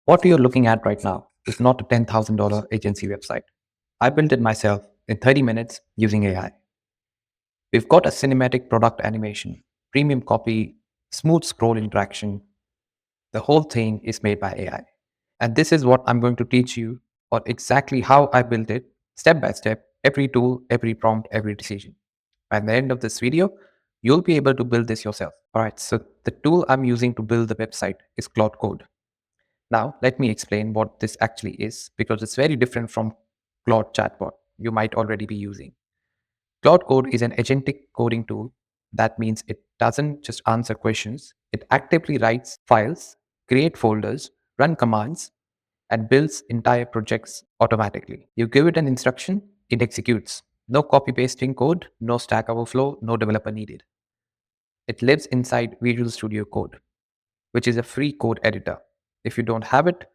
What you're looking at right now is not a $10,000 agency website. I built it myself in 30 minutes using AI. We've got a cinematic product animation, premium copy, smooth scroll interaction. The whole thing is made by AI. And this is what I'm going to teach you on exactly how I built it, step by step, every tool, every prompt, every decision. By the end of this video, you'll be able to build this yourself. All right, so the tool I'm using to build the website is Claude Code. Now, let me explain what this actually is because it's very different from Claude chatbot you might already be using. Claude Code is an agentic coding tool. That means it doesn't just answer questions, it actively writes files, create folders, run commands, and builds entire projects automatically. You give it an instruction, it executes. No copy pasting code, no Stack Overflow, no developer needed. It lives inside Visual Studio Code, which is a free code editor. If you don't have it,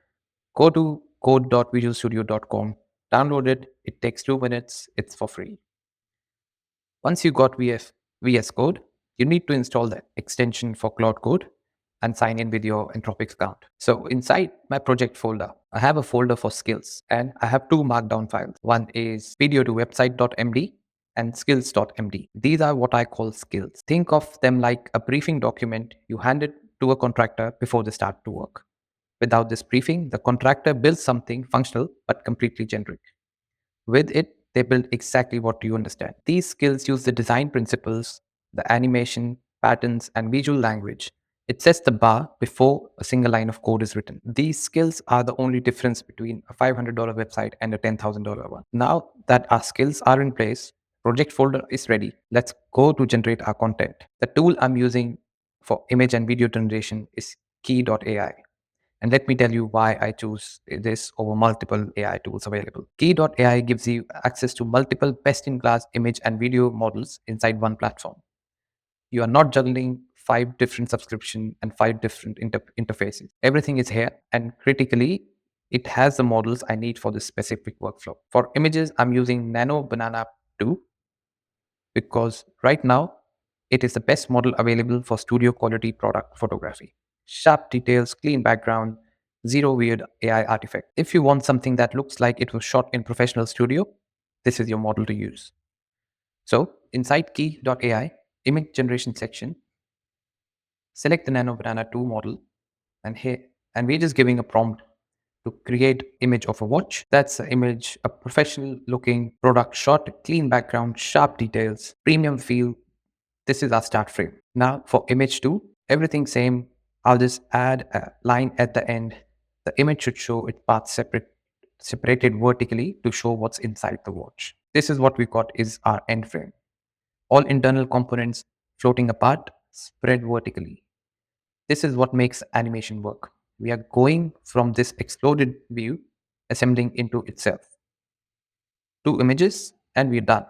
go to code.visualstudio.com, download it. It takes 2 minutes. It's for free. Once you got VS Code, you need to install the extension for Claude Code and sign in with your Anthropic account. So inside my project folder, I have a folder for skills and I have two markdown files. One is video to website.md and skills.md. These are what I call skills. Think of them like a briefing document you hand it to a contractor before they start to work. Without this briefing, the contractor builds something functional but completely generic. With it, they build exactly what you understand. These skills use the design principles, the animation, patterns, and visual language. It sets the bar before a single line of code is written. These skills are the only difference between a $500 website and a $10,000 one. Now that our skills are in place, project folder is ready. Let's go to generate our content. The tool I'm using for image and video generation is kie.ai. And let me tell you why I choose this over multiple AI tools available. Key.ai gives you access to multiple best in class image and video models inside one platform. You are not juggling five different subscription and five different interfaces. Everything is here, and critically, it has the models I need for this specific workflow. For images, I'm using Nano Banana 2 because right now it is the best model available for studio quality product photography. Sharp details, clean background, zero weird AI artifact. If you want something that looks like it was shot in professional studio, this is your model to use. So inside key.ai, image generation section, select the Nano Banana 2 model, and here, and we're just giving a prompt to create image of a watch. That's the image, a professional looking product shot, clean background, sharp details, premium feel. This is our start frame. Now for image 2, everything same. I'll just add a line at the end. The image should show its path separated vertically to show what's inside the watch. This is what we got is our end frame. All internal components floating apart, spread vertically. This is what makes animation work. We are going from this exploded view, assembling into itself. Two images, and we're done.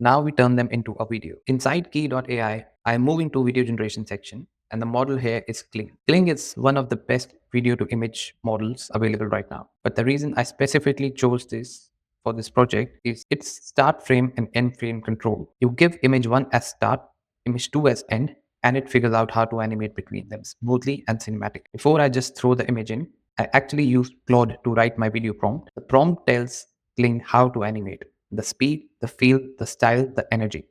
Now we turn them into a video. Inside key.ai, I am moving to video generation section, and the model here is Kling. Kling is one of the best video to image models available right now. But the reason I specifically chose this for this project is its start frame and end frame control. You give image 1 as start, image 2 as end, and it figures out how to animate between them smoothly and cinematic. Before I just throw the image in, I actually used Claude to write my video prompt. The prompt tells Kling how to animate the speed, the feel, the style, the energy.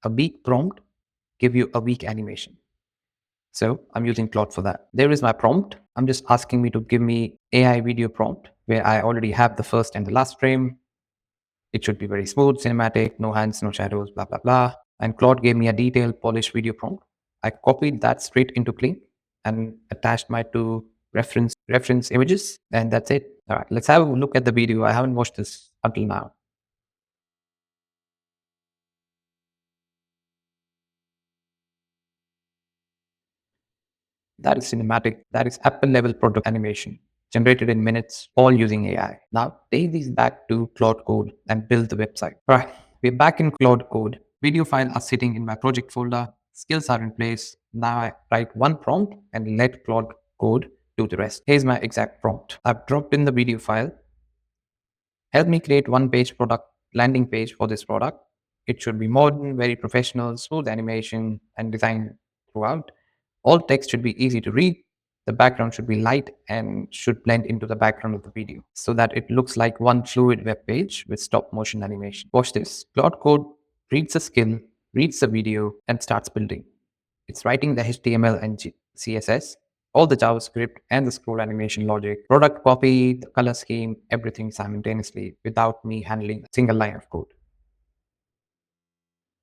A weak prompt give you a weak animation. So I'm using Claude for that. There is my prompt. I'm just asking me to give me AI video prompt where I already have the first and the last frame. It should be very smooth, cinematic, no hands, no shadows, blah, blah, blah. And Claude gave me a detailed, polished video prompt. I copied that straight into Kling and attached my two reference images, and that's it. All right, let's have a look at the video. I haven't watched this until now. That is cinematic. That is Apple level product animation generated in minutes, all using AI. Now take these back to Claude Code and build the website. All right, we're back in Claude Code. Video file are sitting in my project folder. Skills are in place. Now I write one prompt and let Claude Code do the rest. Here's my exact prompt. I've dropped in the video file. Help me create one page product landing page for this product. It should be modern, very professional, smooth animation and design throughout. All text should be easy to read. The background should be light and should blend into the background of the video so that it looks like one fluid web page with stop motion animation. Watch this. Claude Code reads the skill, reads the video, and starts building. It's writing the HTML and CSS, all the JavaScript and the scroll animation logic, product copy, the color scheme, everything simultaneously without me handling a single line of code.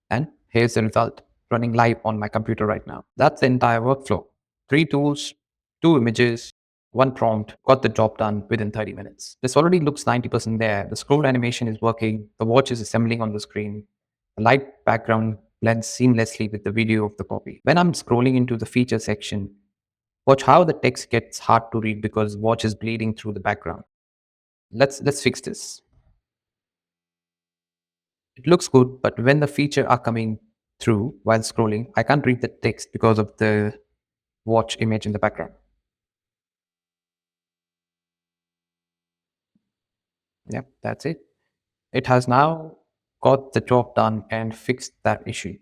And here's the result running live on my computer right now. That's the entire workflow. 3 tools, 2 images, 1 prompt, got the job done within 30 minutes. This already looks 90% there. The scroll animation is working, the watch is assembling on the screen, the light background blends seamlessly with the video of the copy. When I'm scrolling into the feature section, watch how the text gets hard to read because watch is bleeding through the background. Let's fix this. It looks good, but when the feature are coming through while scrolling, I can't read the text because of the watch image in the background. Yep, that's it. It has now got the job done and fixed that issue.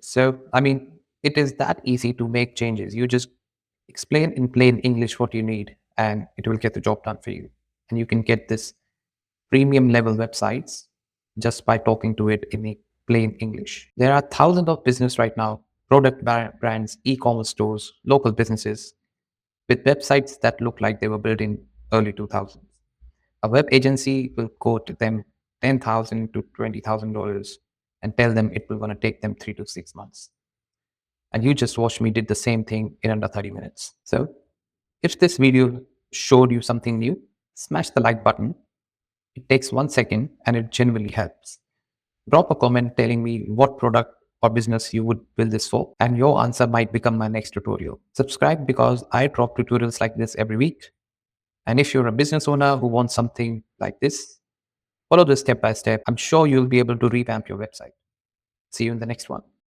So, I mean, it is that easy to make changes. You just explain in plain English what you need, and it will get the job done for you. And you can get this premium level websites just by talking to it in a plain English. There are thousands of business right now, product brands, e-commerce stores, local businesses with websites that look like they were built in early 2000s. A web agency will quote them $10,000 to $20,000 and tell them it will going to take them 3 to 6 months. And you just watched me did the same thing in under 30 minutes. So if this video showed you something new, smash the like button. It takes 1 second and it genuinely helps. Drop a comment telling me what product or business you would build this for, and your answer might become my next tutorial. Subscribe because I drop tutorials like this every week. And if you're a business owner who wants something like this, follow this step by step. I'm sure you'll be able to revamp your website. See you in the next one.